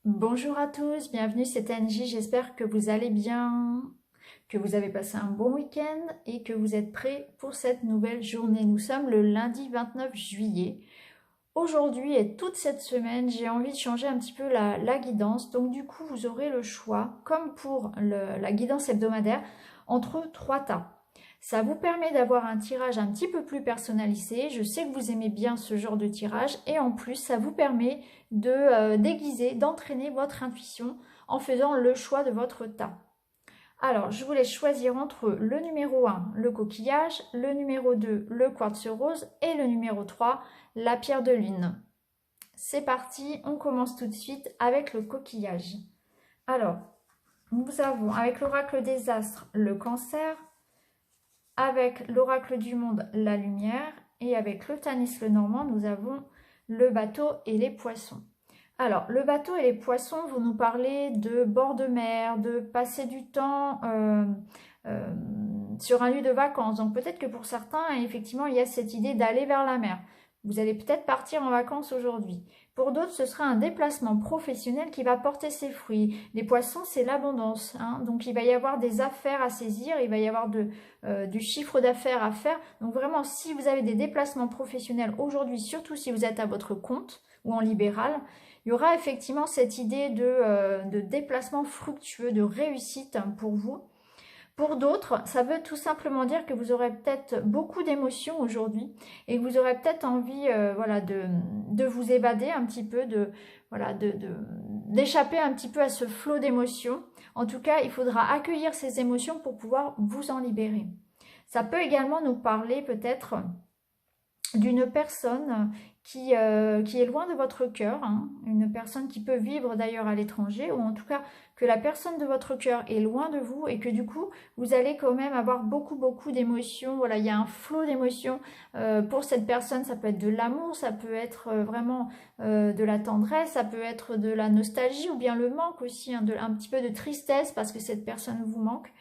Bonjour à tous, bienvenue, c'est Angie, j'espère que vous allez bien, que vous avez passé un bon week-end et que vous êtes prêts pour cette nouvelle journée. Nous sommes le lundi 29 juillet. Aujourd'hui et toute cette semaine, j'ai envie de changer un petit peu la guidance, donc du coup vous aurez le choix, comme pour la guidance hebdomadaire, entre trois tas. Ça vous permet d'avoir un tirage un petit peu plus personnalisé. Je sais que vous aimez bien ce genre de tirage et en plus, ça vous permet de déguiser, d'entraîner votre intuition en faisant le choix de votre tas. Alors, je vous laisse choisir entre le numéro 1, le coquillage, le numéro 2, le quartz rose et le numéro 3, la pierre de lune. C'est parti, on commence tout de suite avec le coquillage. Alors, nous avons avec l'oracle des astres le cancer, avec l'oracle du monde, la lumière, et avec le Tanis le Normand, nous avons le bateau et les poissons. Alors, le bateau et les poissons vont nous parler de bord de mer, de passer du temps euh, sur un lieu de vacances. Donc peut-être que pour certains, effectivement, il y a cette idée d'aller vers la mer. Vous allez peut-être partir en vacances aujourd'hui. Pour d'autres, ce sera un déplacement professionnel qui va porter ses fruits. Les poissons, c'est l'abondance, hein. Donc il va y avoir des affaires à saisir, il va y avoir du chiffre d'affaires à faire. Donc vraiment, si vous avez des déplacements professionnels aujourd'hui, surtout si vous êtes à votre compte ou en libéral, il y aura effectivement cette idée de déplacement fructueux, de réussite pour vous. Pour d'autres, ça veut tout simplement dire que vous aurez peut-être beaucoup d'émotions aujourd'hui et que vous aurez peut-être envie voilà, de vous évader un petit peu, voilà, d'échapper un petit peu à ce flot d'émotions. En tout cas, il faudra accueillir ces émotions pour pouvoir vous en libérer. Ça peut également nous parler peut-être d'une personne qui est loin de votre cœur, hein, une personne qui peut vivre d'ailleurs à l'étranger, ou en tout cas que la personne de votre cœur est loin de vous et que du coup vous allez quand même avoir beaucoup d'émotions. Voilà, il y a un flot d'émotions pour cette personne. Ça peut être de l'amour, ça peut être vraiment de la tendresse, ça peut être de la nostalgie ou bien le manque aussi, hein, un petit peu de tristesse parce que cette personne vous manque.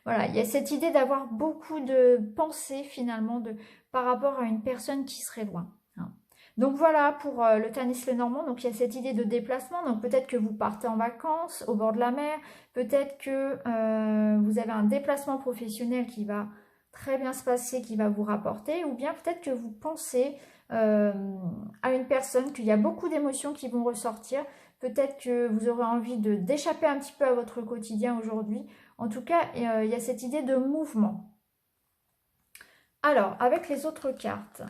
Voilà, il y a cette idée d'avoir beaucoup de pensées finalement par rapport à une personne qui serait loin, hein. Donc voilà pour le Tanis le Normand. Donc il y a cette idée de déplacement. Donc peut-être que vous partez en vacances au bord de la mer. Peut-être que vous avez un déplacement professionnel qui va très bien se passer, qui va vous rapporter. Ou bien peut-être que vous pensez euh, à une personne, qu'il y a beaucoup d'émotions qui vont ressortir. Peut-être que vous aurez envie d'échapper un petit peu à votre quotidien aujourd'hui. En tout cas, il y a cette idée de mouvement. Alors, avec les autres cartes.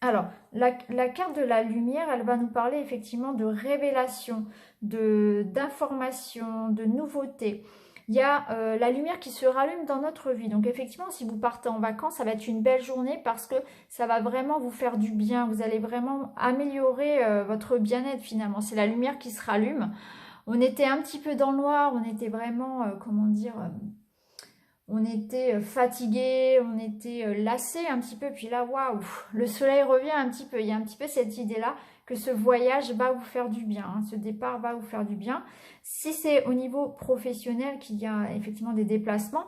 Alors, la carte de la lumière, elle va nous parler effectivement de révélation, d'information, de nouveauté. Il y a la lumière qui se rallume dans notre vie. Donc effectivement, si vous partez en vacances, ça va être une belle journée parce que ça va vraiment vous faire du bien. Vous allez vraiment améliorer votre bien-être finalement. C'est la lumière qui se rallume. On était un petit peu dans le noir, on était vraiment, comment dire, on était fatigué, on était lassé un petit peu, puis là, waouh, le soleil revient un petit peu. Il y a un petit peu cette idée-là que ce voyage va vous faire du bien, hein, ce départ va vous faire du bien. Si c'est au niveau professionnel qu'il y a effectivement des déplacements,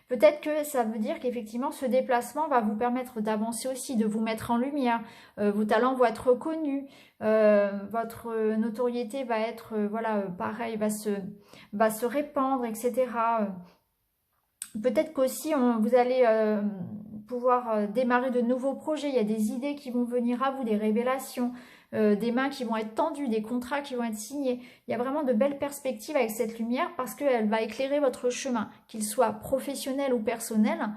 peut-être que ça veut dire qu'effectivement ce déplacement va vous permettre d'avancer aussi, de vous mettre en lumière. Vos talents vont être reconnus, votre notoriété va être, voilà, pareil, va se répandre, etc. Peut-être qu'aussi vous allez pouvoir démarrer de nouveaux projets. Il y a des idées qui vont venir à vous, des révélations, des mains qui vont être tendues, des contrats qui vont être signés. Il y a vraiment de belles perspectives avec cette lumière parce qu'elle va éclairer votre chemin, qu'il soit professionnel ou personnel.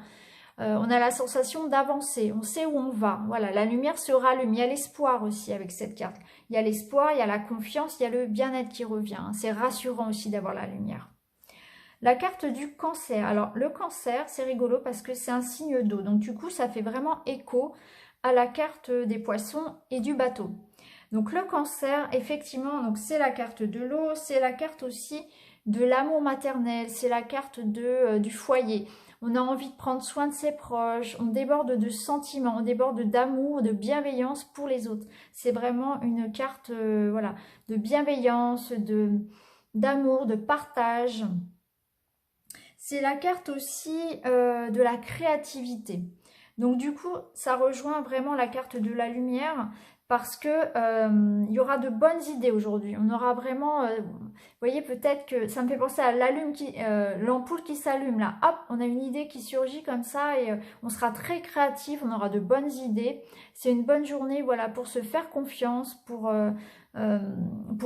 On a la sensation d'avancer, on sait où on va. Voilà, la lumière se rallume. Il y a l'espoir aussi avec cette carte. Il y a l'espoir, il y a la confiance, il y a le bien-être qui revient. C'est rassurant aussi d'avoir la lumière. La carte du cancer. Alors, le cancer, c'est rigolo parce que c'est un signe d'eau. Donc, du coup, ça fait vraiment écho à la carte des poissons et du bateau. Donc, le cancer, effectivement, donc c'est la carte de l'eau, c'est la carte aussi de l'amour maternel, c'est la carte du foyer. On a envie de prendre soin de ses proches, on déborde de sentiments, on déborde d'amour, de bienveillance pour les autres. C'est vraiment une carte voilà, de bienveillance, d'amour, de partage. C'est la carte aussi de la créativité. Donc du coup, ça rejoint vraiment la carte de la lumière parce que il y aura de bonnes idées aujourd'hui. On aura vraiment, vous voyez, peut-être que ça me fait penser à l'ampoule qui s'allume là. Hop, on a une idée qui surgit comme ça et on sera très créatif, on aura de bonnes idées. C'est une bonne journée, voilà, pour se faire confiance, pour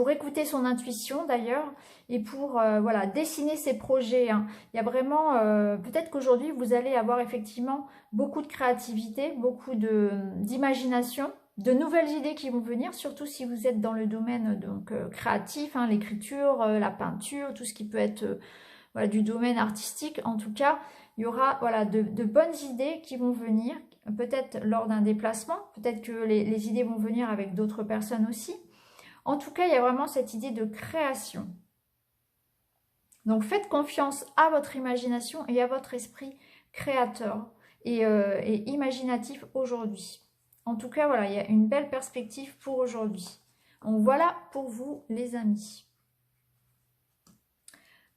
écouter son intuition d'ailleurs et pour voilà, dessiner ses projets, hein. Il y a vraiment, peut-être qu'aujourd'hui vous allez avoir effectivement beaucoup de créativité, beaucoup d'imagination, de nouvelles idées qui vont venir, surtout si vous êtes dans le domaine donc créatif, hein, l'écriture, la peinture, tout ce qui peut être voilà, du domaine artistique. En tout cas, il y aura voilà, de bonnes idées qui vont venir, peut-être lors d'un déplacement, peut-être que les idées vont venir avec d'autres personnes aussi. En tout cas, il y a vraiment cette idée de création. Donc faites confiance à votre imagination et à votre esprit créateur et imaginatif aujourd'hui. En tout cas, voilà, il y a une belle perspective pour aujourd'hui. Donc voilà pour vous les amis.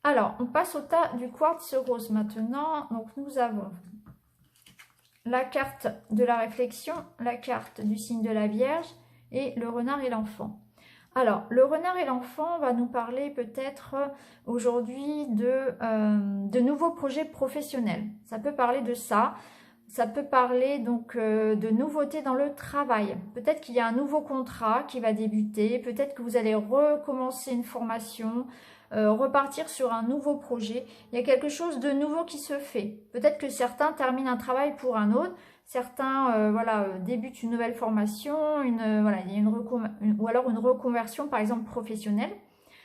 Alors, on passe au tas du quartz rose maintenant. Donc nous avons la carte de la réflexion, la carte du signe de la Vierge et le renard et l'enfant. Alors, le renard et l'enfant va nous parler peut-être aujourd'hui de nouveaux projets professionnels. Ça peut parler de ça. Ça peut parler donc de nouveautés dans le travail. Peut-être qu'il y a un nouveau contrat qui va débuter. Peut-être que vous allez recommencer une formation, repartir sur un nouveau projet. Il y a quelque chose de nouveau qui se fait. Peut-être que certains terminent un travail pour un autre. Certains voilà, débutent une nouvelle formation, voilà, il y a ou alors une reconversion par exemple professionnelle.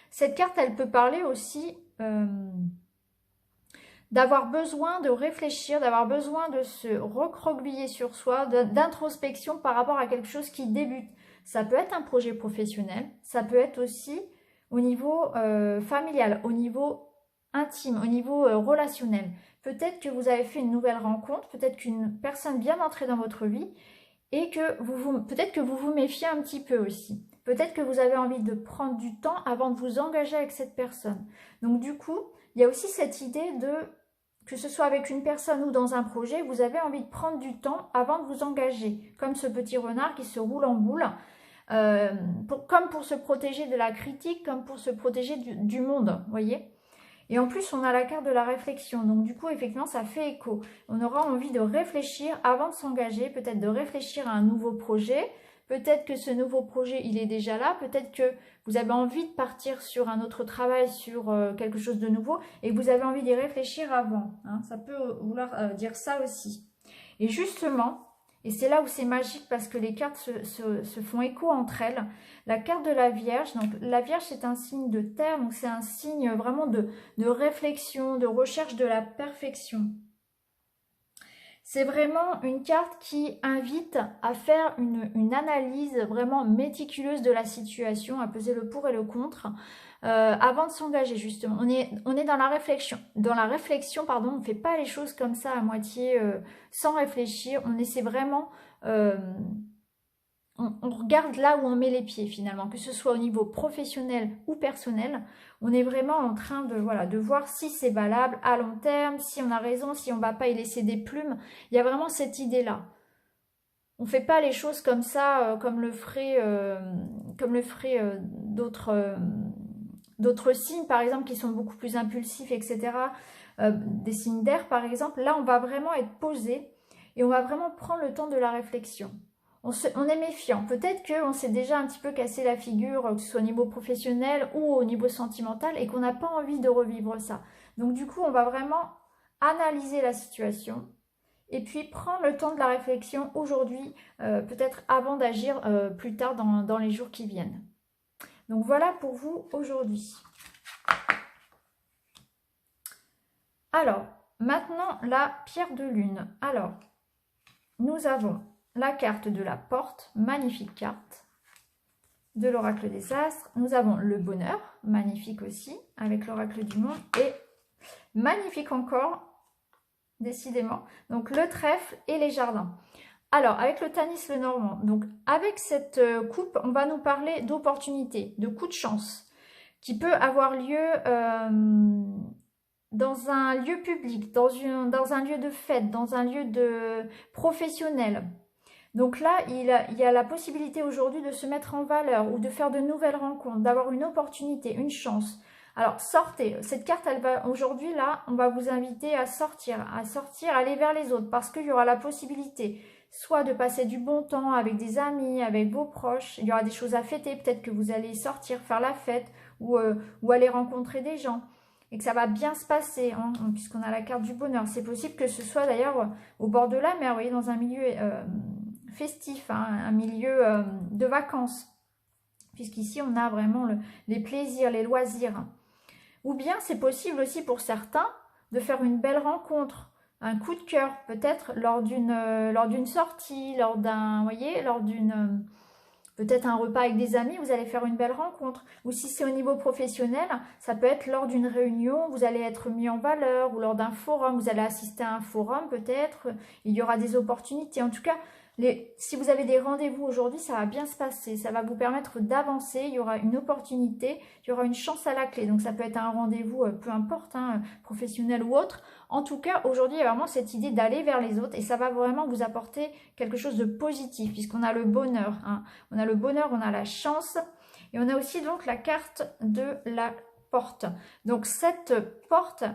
Cette carte, elle peut parler aussi d'avoir besoin de réfléchir, d'avoir besoin de se recroqueviller sur soi, d'introspection par rapport à quelque chose qui débute. Ça peut être un projet professionnel, ça peut être aussi au niveau familial, au niveau intime, au niveau relationnel. Peut-être que vous avez fait une nouvelle rencontre, peut-être qu'une personne vient d'entrer dans votre vie et que peut-être que vous vous méfiez un petit peu aussi. Peut-être que vous avez envie de prendre du temps avant de vous engager avec cette personne. Donc du coup, il y a aussi cette idée de, que ce soit avec une personne ou dans un projet, vous avez envie de prendre du temps avant de vous engager. Comme ce petit renard qui se roule en boule, comme pour se protéger de la critique, comme pour se protéger du monde, voyez. Et en plus, on a la carte de la réflexion. Donc du coup, effectivement, ça fait écho. On aura envie de réfléchir avant de s'engager, peut-être de réfléchir à un nouveau projet. Peut-être que ce nouveau projet, il est déjà là. Peut-être que vous avez envie de partir sur un autre travail, sur quelque chose de nouveau. Et vous avez envie d'y réfléchir avant, hein. Ça peut vouloir dire ça aussi. Et justement, et c'est là où c'est magique parce que les cartes se font écho entre elles. La carte de la Vierge, donc la Vierge c'est un signe de terre, donc c'est un signe vraiment de réflexion, de recherche de la perfection. C'est vraiment une carte qui invite à faire une analyse vraiment méticuleuse de la situation, à peser le pour et le contre, avant de s'engager justement. On est dans la réflexion. Dans la réflexion, pardon, on ne fait pas les choses comme ça à moitié, sans réfléchir. On essaie vraiment... on regarde là où on met les pieds finalement, que ce soit au niveau professionnel ou personnel. On est vraiment en train de, voilà, de voir si c'est valable à long terme, si on a raison, si on ne va pas y laisser des plumes. Il y a vraiment cette idée-là. On ne fait pas les choses comme ça, comme le ferait d'autres signes, par exemple, qui sont beaucoup plus impulsifs, etc. Des signes d'air, par exemple. Là, on va vraiment être posé et on va vraiment prendre le temps de la réflexion. On est méfiant. Peut-être qu'on s'est déjà un petit peu cassé la figure, que ce soit au niveau professionnel ou au niveau sentimental, et qu'on n'a pas envie de revivre ça. Donc du coup, on va vraiment analyser la situation et puis prendre le temps de la réflexion aujourd'hui, peut-être avant d'agir plus tard dans les jours qui viennent. Donc voilà pour vous aujourd'hui. Alors, maintenant la pierre de lune. Alors, nous avons la carte de la porte, magnifique carte, de l'oracle des astres. Nous avons le bonheur, magnifique aussi, avec l'oracle du monde, et magnifique encore, décidément, donc le trèfle et les jardins. Alors, avec le Tanis le Normand, donc avec cette coupe, on va nous parler d'opportunités, de coups de chance, qui peut avoir lieu dans un lieu public, dans un lieu de fête, dans un lieu professionnel. Donc là, il y a la possibilité aujourd'hui de se mettre en valeur ou de faire de nouvelles rencontres, d'avoir une opportunité, une chance. Alors sortez, cette carte, elle va aujourd'hui là, on va vous inviter à sortir, aller vers les autres parce qu'il y aura la possibilité soit de passer du bon temps avec des amis, avec vos proches, il y aura des choses à fêter, peut-être que vous allez sortir, faire la fête ou aller rencontrer des gens et que ça va bien se passer, hein, puisqu'on a la carte du bonheur. C'est possible que ce soit d'ailleurs au bord de la mer, vous voyez, dans un milieu festif, hein, un milieu de vacances, puisqu'ici on a vraiment les plaisirs, les loisirs. Ou bien c'est possible aussi pour certains de faire une belle rencontre, un coup de cœur, peut-être lors d'une sortie, lors d'un, voyez, lors d'une peut-être un repas avec des amis, vous allez faire une belle rencontre. Ou si c'est au niveau professionnel, ça peut être lors d'une réunion, vous allez être mis en valeur, ou lors d'un forum, vous allez assister à un forum peut-être, il y aura des opportunités. En tout cas, si vous avez des rendez-vous aujourd'hui, ça va bien se passer, ça va vous permettre d'avancer, il y aura une opportunité, il y aura une chance à la clé. Donc ça peut être un rendez-vous, peu importe, hein, professionnel ou autre. En tout cas, aujourd'hui, il y a vraiment cette idée d'aller vers les autres et ça va vraiment vous apporter quelque chose de positif puisqu'on a le bonheur. Hein. On a le bonheur, on a la chance et on a aussi donc la carte de la porte. Donc cette porte,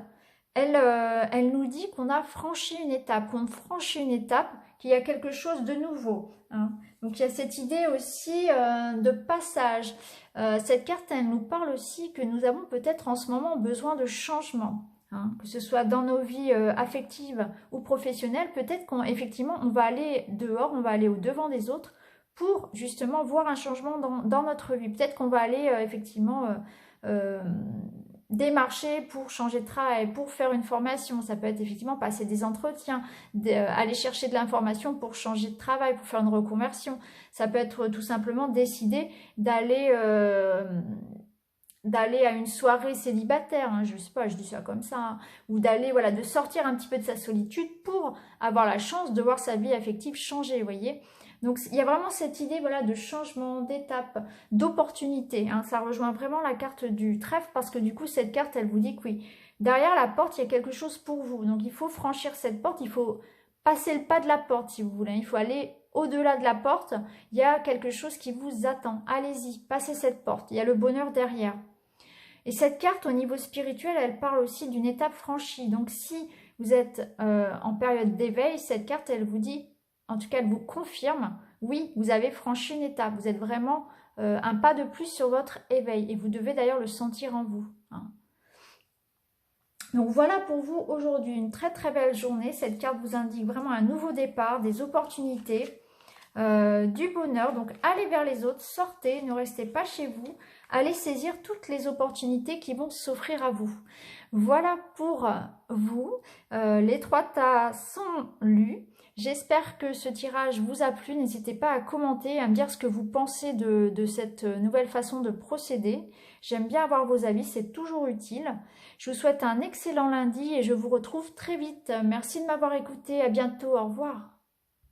elle nous dit qu'on a franchi une étape, qu'il y a quelque chose de nouveau. Hein. Donc il y a cette idée aussi de passage. Cette carte, elle nous parle aussi que nous avons peut-être en ce moment besoin de changement. Hein, que ce soit dans nos vies affectives ou professionnelles, peut-être qu'effectivement on va aller dehors, on va aller au devant des autres pour justement voir un changement dans notre vie. Peut-être qu'on va aller effectivement démarcher pour changer de travail, pour faire une formation. Ça peut être effectivement passer des entretiens, aller chercher de l'information pour changer de travail, pour faire une reconversion. Ça peut être tout simplement décider d'aller à une soirée célibataire, hein, je sais pas, je dis ça comme ça, hein, ou d'aller, voilà, de sortir un petit peu de sa solitude pour avoir la chance de voir sa vie affective changer, vous voyez. Donc il y a vraiment cette idée, voilà, de changement, d'étape, d'opportunité, hein. Ça rejoint vraiment la carte du trèfle parce que du coup cette carte, elle vous dit que oui, derrière la porte, il y a quelque chose pour vous. Donc il faut franchir cette porte, il faut passer le pas de la porte si vous voulez, il faut aller au-delà de la porte, il y a quelque chose qui vous attend. Allez-y, passez cette porte, il y a le bonheur derrière. Et cette carte, au niveau spirituel, elle parle aussi d'une étape franchie. Donc, si vous êtes en période d'éveil, cette carte, elle vous dit, en tout cas, elle vous confirme, oui, vous avez franchi une étape. Vous êtes vraiment un pas de plus sur votre éveil. Et vous devez d'ailleurs le sentir en vous. Hein. Donc, voilà pour vous aujourd'hui une très très belle journée. Cette carte vous indique vraiment un nouveau départ, des opportunités, du bonheur. Donc, allez vers les autres, sortez, ne restez pas chez vous. Allez saisir toutes les opportunités qui vont s'offrir à vous. Voilà pour vous. Les 3 tas sont lus. J'espère que ce tirage vous a plu. N'hésitez pas à commenter, à me dire ce que vous pensez de cette nouvelle façon de procéder. J'aime bien avoir vos avis, c'est toujours utile. Je vous souhaite un excellent lundi et je vous retrouve très vite. Merci de m'avoir écouté. À bientôt. Au revoir.